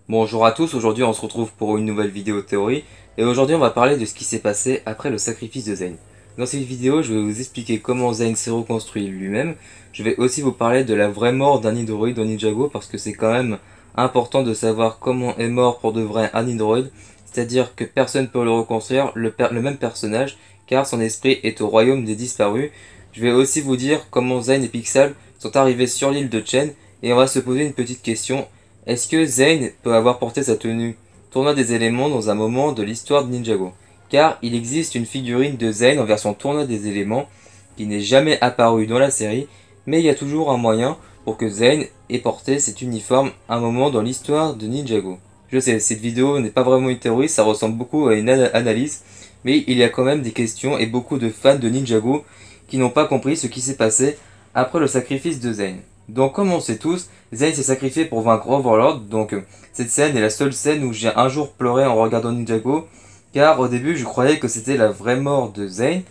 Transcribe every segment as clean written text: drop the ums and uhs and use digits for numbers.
Bonjour à tous, aujourd'hui on se retrouve pour une nouvelle vidéo théorie et aujourd'hui on va parler de ce qui s'est passé après le sacrifice de Zayn. Dans cette vidéo je vais vous expliquer comment Zayn s'est reconstruit lui-même. Je vais aussi vous parler de la vraie mort d'un Nidroid dans Ninjago parce que c'est quand même important de savoir comment est mort pour de vrai un Nidroid. C'est-à-dire que personne ne peut le reconstruire, le même personnage, car son esprit est au royaume des disparus. Je vais aussi vous dire comment Zayn et Pixal sont arrivés sur l'île de Chen et on va se poser une petite question. Est-ce que Zayn peut avoir porté sa tenue tournoi des éléments dans un moment de l'histoire de Ninjago? Car il existe une figurine de Zayn en version tournoi des éléments qui n'est jamais apparue dans la série, mais il y a toujours un moyen pour que Zayn ait porté cet uniforme à un moment dans l'histoire de Ninjago. Je sais, cette vidéo n'est pas vraiment une théorie, ça ressemble beaucoup à une analyse, mais il y a quand même des questions et beaucoup de fans de Ninjago qui n'ont pas compris ce qui s'est passé après le sacrifice de Zayn. Donc comme on sait tous, Zayn s'est sacrifié pour vaincre Overlord, donc cette scène est la seule scène où j'ai un jour pleuré en regardant Ninjago, car au début je croyais que c'était la vraie mort de Zayn,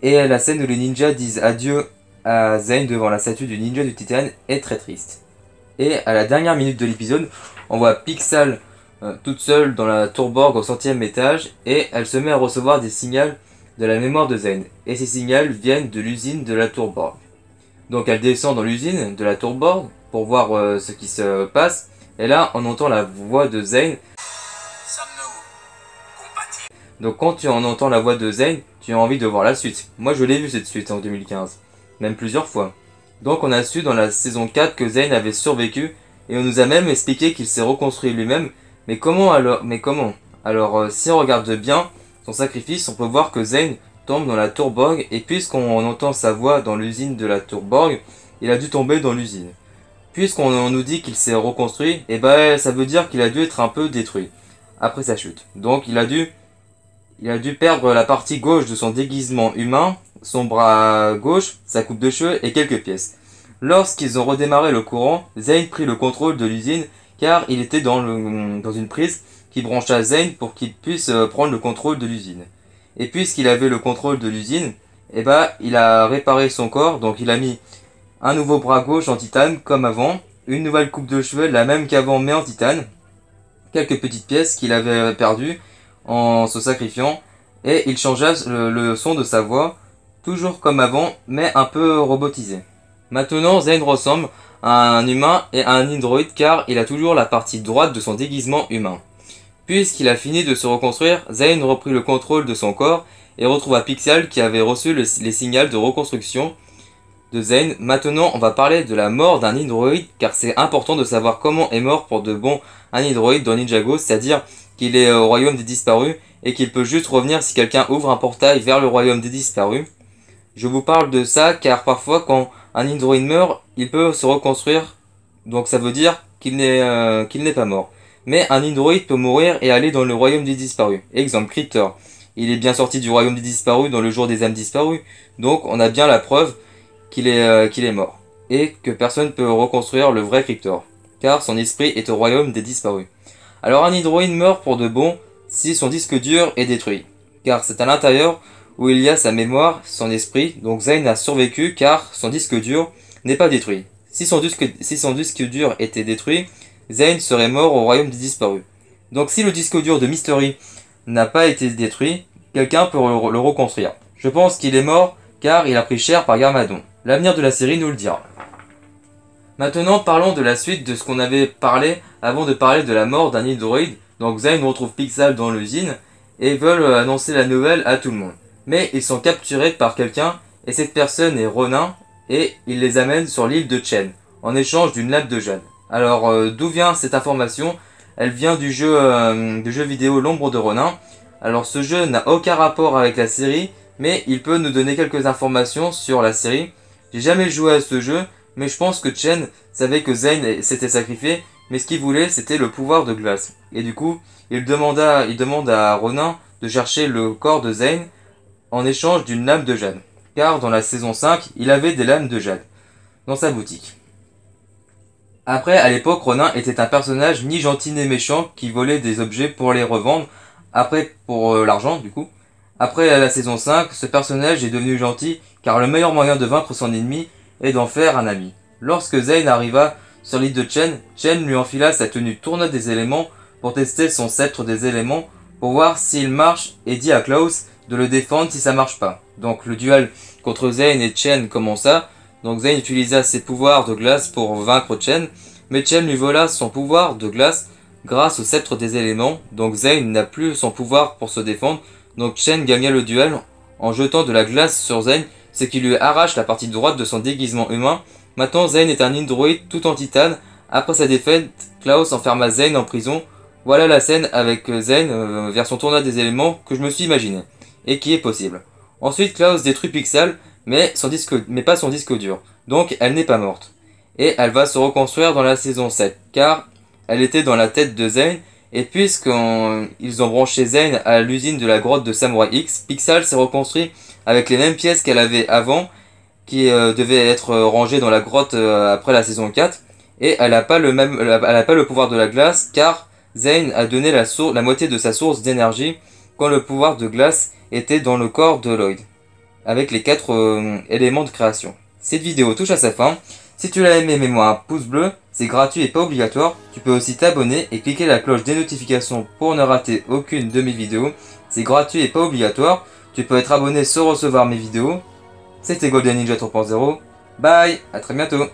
et la scène où les ninjas disent adieu à Zayn devant la statue du ninja du Titane est très triste. Et à la dernière minute de l'épisode, on voit Pixal toute seule dans la tour Borg au 100e étage, et elle se met à recevoir des signaux de la mémoire de Zayn, et ces signaux viennent de l'usine de la tour Borg. Donc elle descend dans l'usine de la tour Borg pour voir ce qui se passe. Et là, on entend la voix de Zayn. Donc quand tu entends la voix de Zayn, tu as envie de voir la suite. Moi je l'ai vu cette suite en 2015, même plusieurs fois. Donc on a su dans la saison 4 que Zayn avait survécu et on nous a même expliqué qu'il s'est reconstruit lui-même. Mais comment alors? Alors si on regarde bien son sacrifice, on peut voir que Zayn tombe dans la tour Borg, et puisqu'on entend sa voix dans l'usine de la tour Borg, il a dû tomber dans l'usine. Puisqu'on nous dit qu'il s'est reconstruit, et ben ça veut dire qu'il a dû être un peu détruit après sa chute. Donc il a dû perdre la partie gauche de son déguisement humain, son bras gauche, sa coupe de cheveux et quelques pièces. Lorsqu'ils ont redémarré le courant, Zayn prit le contrôle de l'usine car il était dans une prise qui brancha Zayn pour qu'il puisse prendre le contrôle de l'usine. Et puisqu'il avait le contrôle de l'usine, eh ben, il a réparé son corps, donc il a mis un nouveau bras gauche en titane comme avant, une nouvelle coupe de cheveux, la même qu'avant mais en titane, quelques petites pièces qu'il avait perdues en se sacrifiant, et il changea le son de sa voix, toujours comme avant, mais un peu robotisé. Maintenant, Zayn ressemble à un humain et à un Nidroid car il a toujours la partie droite de son déguisement humain. Puisqu'il a fini de se reconstruire, Zayn reprit le contrôle de son corps et retrouva Pixal qui avait reçu les signaux de reconstruction de Zayn. Maintenant, on va parler de la mort d'un Nidroid car c'est important de savoir comment est mort pour de bon un Nidroid dans Ninjago, c'est-à-dire qu'il est au royaume des disparus et qu'il peut juste revenir si quelqu'un ouvre un portail vers le royaume des disparus. Je vous parle de ça car parfois quand un Nidroid meurt, il peut se reconstruire, donc ça veut dire qu'il n'est pas mort. Mais un Nidroid peut mourir et aller dans le royaume des disparus. Exemple, Cryptor. Il est bien sorti du royaume des disparus dans le jour des âmes disparues. Donc on a bien la preuve qu'il est mort. Et que personne ne peut reconstruire le vrai Cryptor. Car son esprit est au royaume des disparus. Alors un Nidroid meurt pour de bon si son disque dur est détruit. Car c'est à l'intérieur où il y a sa mémoire, son esprit. Donc Zayn a survécu car son disque dur n'est pas détruit. Si son disque dur était détruit, Zayn serait mort au royaume des disparus. Donc si le disque dur de Mystery n'a pas été détruit, quelqu'un peut le reconstruire. Je pense qu'il est mort car il a pris cher par Garmadon. L'avenir de la série nous le dira. Maintenant parlons de la suite de ce qu'on avait parlé avant de parler de la mort d'un Nidroid. Donc Zayn retrouve Pixal dans l'usine et veulent annoncer la nouvelle à tout le monde. Mais ils sont capturés par quelqu'un et cette personne est Ronin et il les amène sur l'île de Chen en échange d'une lame de jade. Alors d'où vient cette information? Elle vient du jeu vidéo L'Ombre de Ronin. Alors ce jeu n'a aucun rapport avec la série, mais il peut nous donner quelques informations sur la série. J'ai jamais joué à ce jeu, mais je pense que Chen savait que Zayn s'était sacrifié, mais ce qu'il voulait c'était le pouvoir de glace. Et du coup, il demande à Ronin de chercher le corps de Zayn en échange d'une lame de jade. Car dans la saison 5, il avait des lames de jade dans sa boutique. Après, à l'époque, Ronin était un personnage ni gentil ni méchant qui volait des objets pour les revendre Après, pour l'argent, du coup. Après la saison 5, ce personnage est devenu gentil car le meilleur moyen de vaincre son ennemi est d'en faire un ami. Lorsque Zane arriva sur l'île de Chen, Chen lui enfila sa tenue tournoi des éléments pour tester son sceptre des éléments pour voir s'il marche et dit à Klaus de le défendre si ça marche pas. Donc le duel contre Zane et Chen commença. Donc Zane utilisa ses pouvoirs de glace pour vaincre Chen, mais Chen lui vola son pouvoir de glace grâce au sceptre des éléments. Donc Zane n'a plus son pouvoir pour se défendre. Donc Chen gagna le duel en jetant de la glace sur Zane, ce qui lui arrache la partie droite de son déguisement humain. Maintenant Zane est un android tout en titane. Après sa défaite, Klaus enferma Zane en prison. Voilà la scène avec Zane vers son tournoi des éléments que je me suis imaginé, et qui est possible. Ensuite Klaus détruit Pixel, mais pas son disque dur, donc elle n'est pas morte. Et elle va se reconstruire dans la saison 7, car elle était dans la tête de Zane, et puisqu'ils ont branché Zane à l'usine de la grotte de Samurai X, Pixel s'est reconstruit avec les mêmes pièces qu'elle avait avant, qui devaient être rangées dans la grotte après la saison 4, et elle n'a pas le pouvoir de la glace, car Zane a donné la moitié de sa source d'énergie quand le pouvoir de glace était dans le corps de Lloyd, avec les 4 éléments de création. Cette vidéo touche à sa fin. Si tu l'as aimé, mets-moi un pouce bleu, c'est gratuit et pas obligatoire. Tu peux aussi t'abonner et cliquer la cloche des notifications pour ne rater aucune de mes vidéos. C'est gratuit et pas obligatoire. Tu peux être abonné sans recevoir mes vidéos. C'était Golden Ninja 3.0. Bye, à très bientôt.